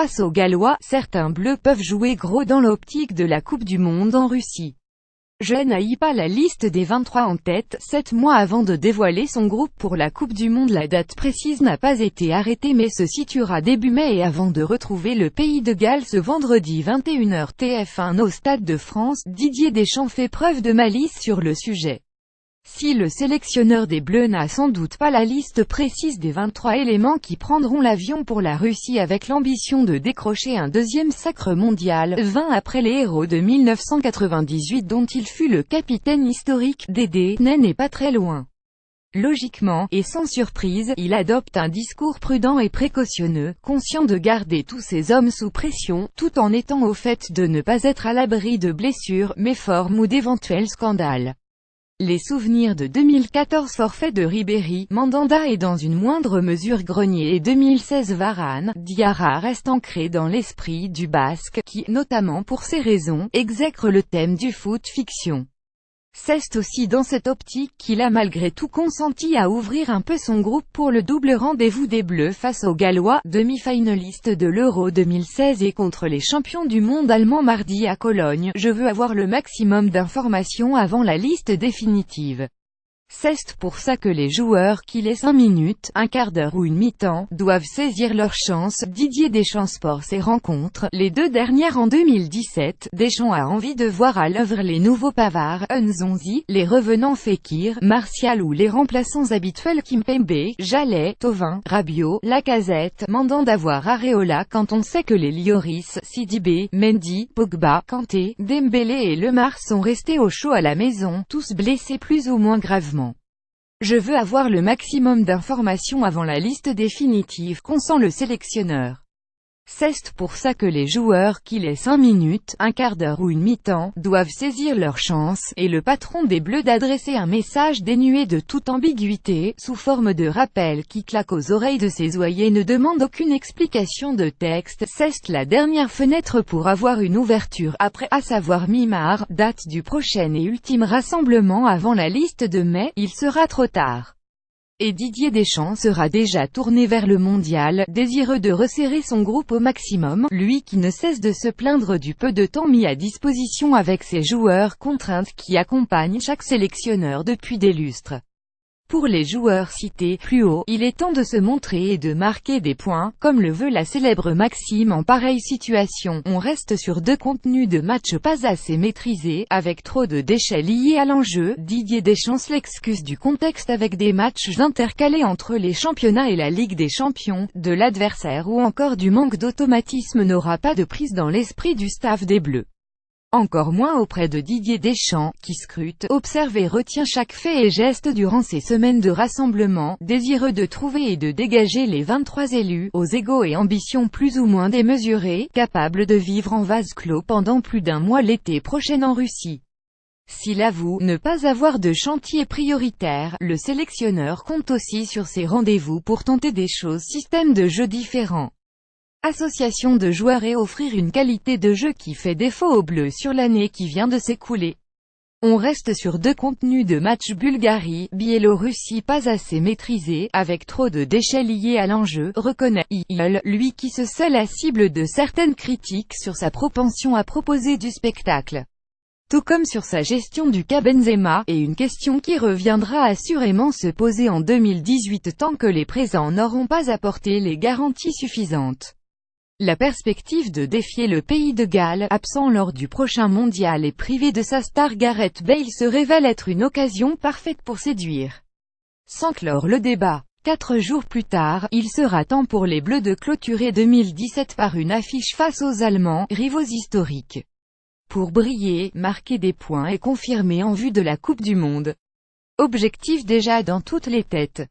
face aux Gallois, certains Bleus peuvent jouer gros dans l'optique de la Coupe du Monde en Russie. Je n'haïs pas la liste des 23 en tête, 7 mois avant de dévoiler son groupe pour la Coupe du Monde. La date précise n'a pas été arrêtée mais se situera début mai et avant de retrouver le Pays de Galles ce vendredi 21h TF1 au Stade de France, Didier Deschamps fait preuve de malice sur le sujet. Si le sélectionneur des Bleus n'a sans doute pas la liste précise des 23 éléments qui prendront l'avion pour la Russie avec l'ambition de décrocher un deuxième sacre mondial, 20 après les héros de 1998 dont il fut le capitaine historique, Dédé n'est pas très loin. Logiquement, et sans surprise, il adopte un discours prudent et précautionneux, conscient de garder tous ces hommes sous pression, tout en étant au fait de ne pas être à l'abri de blessures, méformes ou d'éventuels scandales. Les souvenirs de 2014 forfait de Ribéry, Mandanda et dans une moindre mesure Grenier et 2016 Varane, Diarra restent ancrés dans l'esprit du Basque, qui, notamment pour ces raisons, exècre le thème du foot-fiction. C'est aussi dans cette optique qu'il a malgré tout consenti à ouvrir un peu son groupe pour le double rendez-vous des Bleus face aux Gallois, demi-finalistes de l'Euro 2016 et contre les champions du monde allemands mardi à Cologne. Je veux avoir le maximum d'informations avant la liste définitive. C'est pour ça que les joueurs qui laissent 5 minutes, un quart d'heure ou une mi-temps, doivent saisir leur chance. Didier Deschamps Sport ses rencontres, les 2 dernières en 2017, Deschamps a envie de voir à l'œuvre les nouveaux Pavard, Nzonzi, les revenants Fekir, Martial ou les remplaçants habituels Kimpembe, Jallet, Thauvin, Rabiot, Lacazette, Mandanda voire Areola quand on sait que les Lloris, Sidibé, Mendy, Pogba, Kanté, Dembélé et Lemar sont restés au chaud à la maison, tous blessés plus ou moins gravement. Je veux avoir le maximum d'informations avant la liste définitive, consent le sélectionneur. C'est pour ça que les joueurs qui laissent 5 minutes, un quart d'heure ou une mi-temps, doivent saisir leur chance, et le patron des Bleus d'adresser un message dénué de toute ambiguïté, sous forme de rappel qui claque aux oreilles de ses oreillers ne demande aucune explication de texte. C'est la dernière fenêtre pour avoir une ouverture après, à savoir mi-mars, date du prochain et ultime rassemblement avant la liste de mai, il sera trop tard. Et Didier Deschamps sera déjà tourné vers le mondial, désireux de resserrer son groupe au maximum, lui qui ne cesse de se plaindre du peu de temps mis à disposition avec ses joueurs, contraintes qui accompagnent chaque sélectionneur depuis des lustres. Pour les joueurs cités plus haut, il est temps de se montrer et de marquer des points, comme le veut la célèbre maxime en pareille situation. On reste sur 2 contenus de match pas assez maîtrisés, avec trop de déchets liés à l'enjeu. Didier Deschamps l'excuse du contexte avec des matchs intercalés entre les championnats et la Ligue des Champions, de l'adversaire ou encore du manque d'automatisme n'aura pas de prise dans l'esprit du staff des Bleus. Encore moins auprès de Didier Deschamps, qui scrute, observe et retient chaque fait et geste durant ces semaines de rassemblement, désireux de trouver et de dégager les 23 élus, aux égos et ambitions plus ou moins démesurées, capables de vivre en vase clos pendant plus d'1 mois l'été prochain en Russie. S'il avoue ne pas avoir de chantier prioritaire, le sélectionneur compte aussi sur ses rendez-vous pour tenter des choses, systèmes de jeu différents. Association de joueurs et offrir une qualité de jeu qui fait défaut aux Bleus sur l'année qui vient de s'écouler. On reste sur 2 contenus de match Bulgarie-Biélorussie pas assez maîtrisés, avec trop de déchets liés à l'enjeu, reconnaît il, lui qui se sait la cible de certaines critiques sur sa propension à proposer du spectacle. Tout comme sur sa gestion du cas Benzema, et une question qui reviendra assurément se poser en 2018 tant que les présents n'auront pas apporté les garanties suffisantes. La perspective de défier le Pays de Galles, absent lors du prochain mondial et privé de sa star Gareth Bale se révèle être une occasion parfaite pour séduire. Sans clore le débat. 4 jours plus tard, il sera temps pour les Bleus de clôturer 2017 par une affiche face aux Allemands, rivaux historiques. Pour briller, marquer des points et confirmer en vue de la Coupe du Monde. Objectif déjà dans toutes les têtes.